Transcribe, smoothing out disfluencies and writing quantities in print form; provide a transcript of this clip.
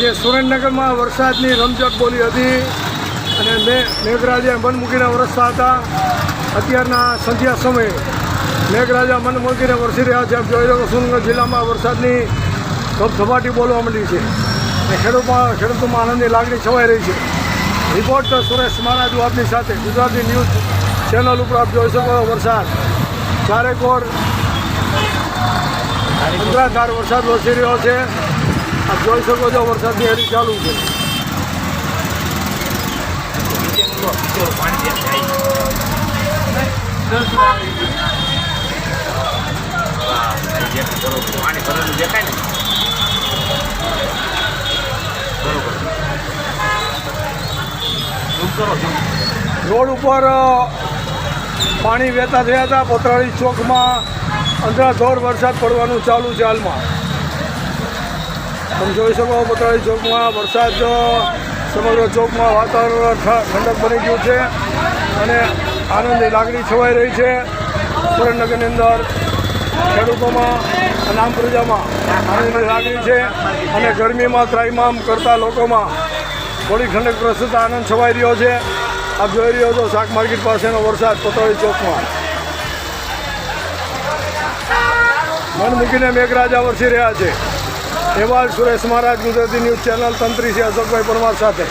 આજે સુરેન્દ્રનગરમાં વરસાદની રમઝટ બોલી હતી અને મેઘરાજા મન મૂકીને વરસતા હતા. અત્યારના સંધ્યા સમયે મેઘરાજા મન મૂકીને વરસી રહ્યા છે. આપ જોઈ લો સુરેન્દ્રનગર જિલ્લામાં વરસાદની ધબધબાટી બોલવા માંડી છે અને ખેડૂતોમાં આનંદની લાગણી છવાઈ રહી છે. રિપોર્ટર સુરેશ મહારાજ આપની સાથે ગુજરાતી ન્યૂઝ ચેનલ ઉપર આપ જોઈ શકો વરસાદ ચારેકોર અંધરાધાર વરસાદ વરસી રહ્યો છે. આપ જોઈ શકો છો વરસાદની હેરી ચાલુ છે. રોડ ઉપર પાણી વહેતા થયા હતા. કોતરાળી ચોકમાં અંધરાધોર વરસાદ પડવાનું ચાલુ છે હાલમાં. તમે જોઈ શકો કોતરાળી ચોકમાં વરસાદ સમગ્ર ચોકમાં વાતાવરણ ઠંડક બની ગયું છે અને આનંદની લાગણી છવાઈ રહી છે. સુરેન્દ્રનગરની અંદર ખેડૂતોમાં અને આમ પ્રજામાં આનંદની લાગણી છે અને ગરમીમાં ત્રાહિમામ કરતા લોકોમાં થોડી ઠંડક પ્રસરતા આનંદ છવાઈ રહ્યો છે. આપ જોઈ રહ્યો છો શાક માર્કેટ પાસેનો વરસાદ કોતરાળી ચોકમાં. મન મૂકીને મેઘરાજા વરસી રહ્યા છે. અહેવાલ સુરેશ મહારાજ ગુજરાતી ન્યૂઝ ચેનલ તંત્રી છે અશોકભાઈ પરમાર સાથે.